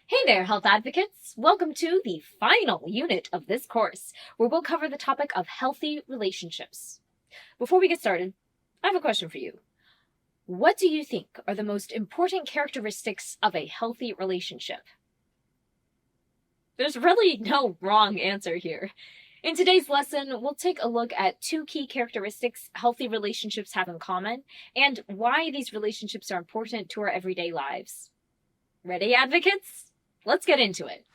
Hey there, health advocates! Welcome to the final unit of this course, where we'll cover the topic of healthy relationships. Before we get started, I have a question for you. What do you think are the most important characteristics of a healthy relationship? There's really no wrong answer here. In today's lesson, we'll take a look at two key characteristics healthy relationships have in common and why these relationships are important to our everyday lives. Ready, advocates? Let's get into it.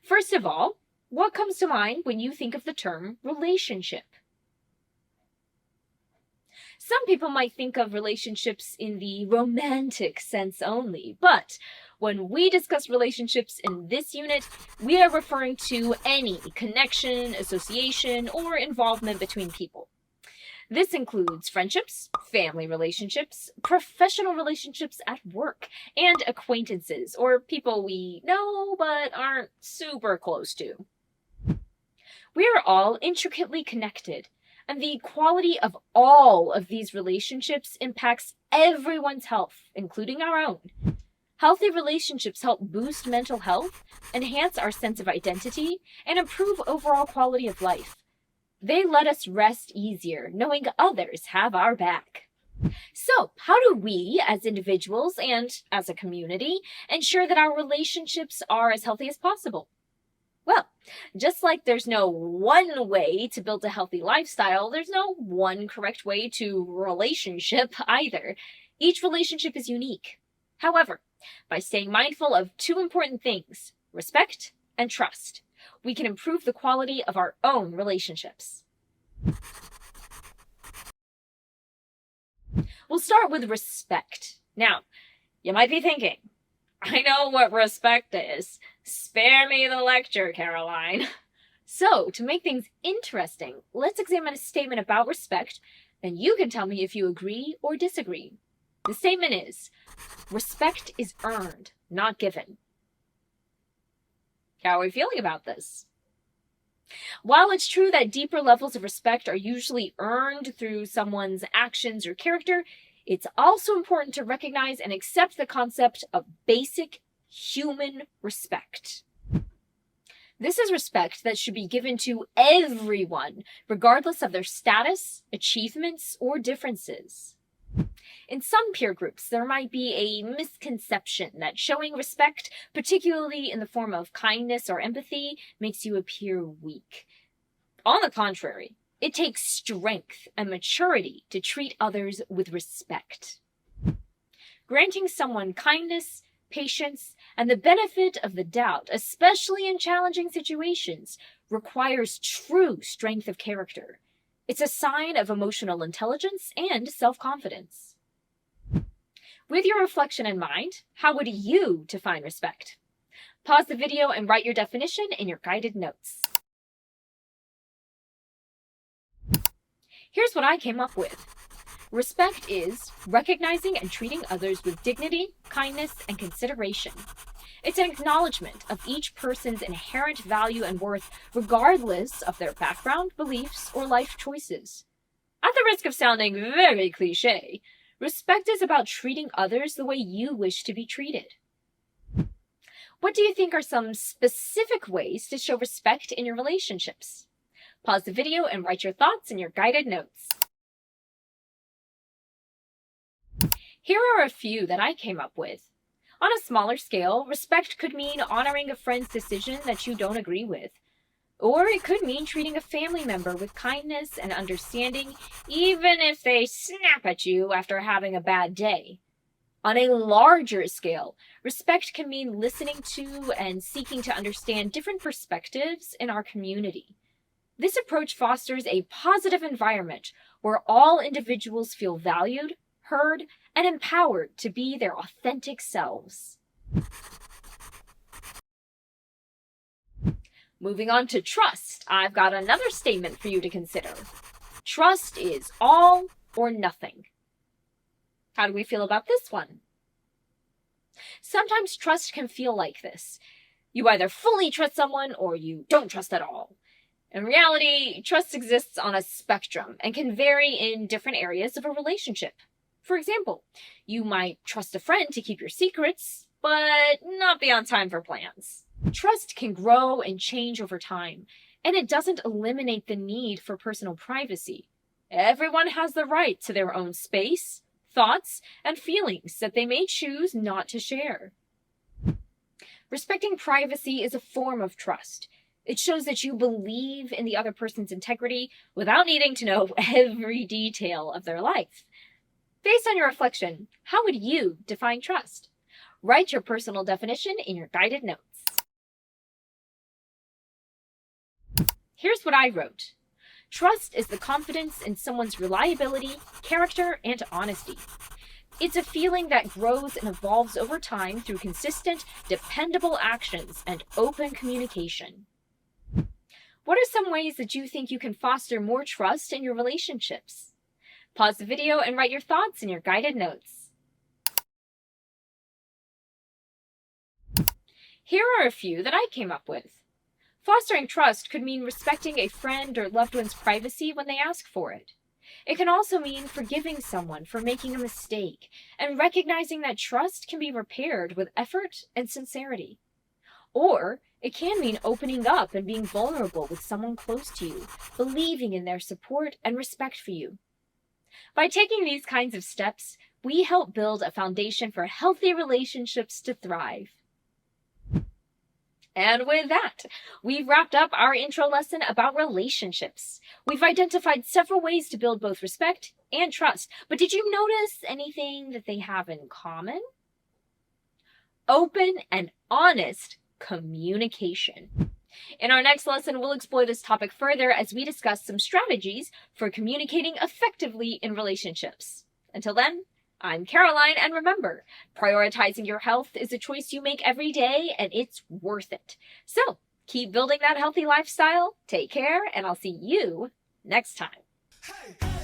First of all, what comes to mind when you think of the term relationship? Some people might think of relationships in the romantic sense only, but when we discuss relationships in this unit, we are referring to any connection, association, or involvement between people. This includes friendships, family relationships, professional relationships at work, and acquaintances, or people we know but aren't super close to. We are all intricately connected, and the quality of all of these relationships impacts everyone's health, including our own. Healthy relationships help boost mental health, enhance our sense of identity, and improve overall quality of life. They let us rest easier, knowing others have our back. So, how do we, as individuals and as a community, ensure that our relationships are as healthy as possible? Well, just like there's no one way to build a healthy lifestyle, there's no one correct way to relationship either. Each relationship is unique. However, by staying mindful of two important things, respect and trust, we can improve the quality of our own relationships. We'll start with respect. Now, you might be thinking, I know what respect is. Spare me the lecture, Caroline. So, to make things interesting, let's examine a statement about respect, and you can tell me if you agree or disagree. The statement is, respect is earned, not given. How are we feeling about this? While it's true that deeper levels of respect are usually earned through someone's actions or character, it's also important to recognize and accept the concept of basic human respect. This is respect that should be given to everyone, regardless of their status, achievements, or differences. In some peer groups, there might be a misconception that showing respect, particularly in the form of kindness or empathy, makes you appear weak. On the contrary, it takes strength and maturity to treat others with respect. Granting someone kindness, patience, and the benefit of the doubt, especially in challenging situations, requires true strength of character. It's a sign of emotional intelligence and self-confidence. With your reflection in mind, how would you define respect? Pause the video and write your definition in your guided notes. Here's what I came up with. Respect is recognizing and treating others with dignity, kindness, and consideration. It's an acknowledgement of each person's inherent value and worth, regardless of their background, beliefs, or life choices. At the risk of sounding very cliché, respect is about treating others the way you wish to be treated. What do you think are some specific ways to show respect in your relationships? Pause the video and write your thoughts in your guided notes. Here are a few that I came up with. On a smaller scale, respect could mean honoring a friend's decision that you don't agree with. Or it could mean treating a family member with kindness and understanding, even if they snap at you after having a bad day. On a larger scale, respect can mean listening to and seeking to understand different perspectives in our community. This approach fosters a positive environment where all individuals feel valued, heard, and empowered to be their authentic selves. Moving on to trust, I've got another statement for you to consider. Trust is all or nothing. How do we feel about this one? Sometimes trust can feel like this. You either fully trust someone or you don't trust at all. In reality, trust exists on a spectrum and can vary in different areas of a relationship. For example, you might trust a friend to keep your secrets, but not be on time for plans. Trust can grow and change over time, and it doesn't eliminate the need for personal privacy. Everyone has the right to their own space, thoughts, and feelings that they may choose not to share. Respecting privacy is a form of trust. It shows that you believe in the other person's integrity without needing to know every detail of their life. Based on your reflection, how would you define trust? Write your personal definition in your guided notes. Here's what I wrote. Trust is the confidence in someone's reliability, character, and honesty. It's a feeling that grows and evolves over time through consistent, dependable actions and open communication. What are some ways that you think you can foster more trust in your relationships? Pause the video and write your thoughts in your guided notes. Here are a few that I came up with. Fostering trust could mean respecting a friend or loved one's privacy when they ask for it. It can also mean forgiving someone for making a mistake and recognizing that trust can be repaired with effort and sincerity. Or it can mean opening up and being vulnerable with someone close to you, believing in their support and respect for you. By taking these kinds of steps, we help build a foundation for healthy relationships to thrive. And with that, we've wrapped up our intro lesson about relationships. We've identified several ways to build both respect and trust, but did you notice anything that they have in common? Open and honest communication. In our next lesson, we'll explore this topic further as we discuss some strategies for communicating effectively in relationships. Until then, I'm Caroline, and remember, prioritizing your health is a choice you make every day, and it's worth it. So, keep building that healthy lifestyle, take care, and I'll see you next time.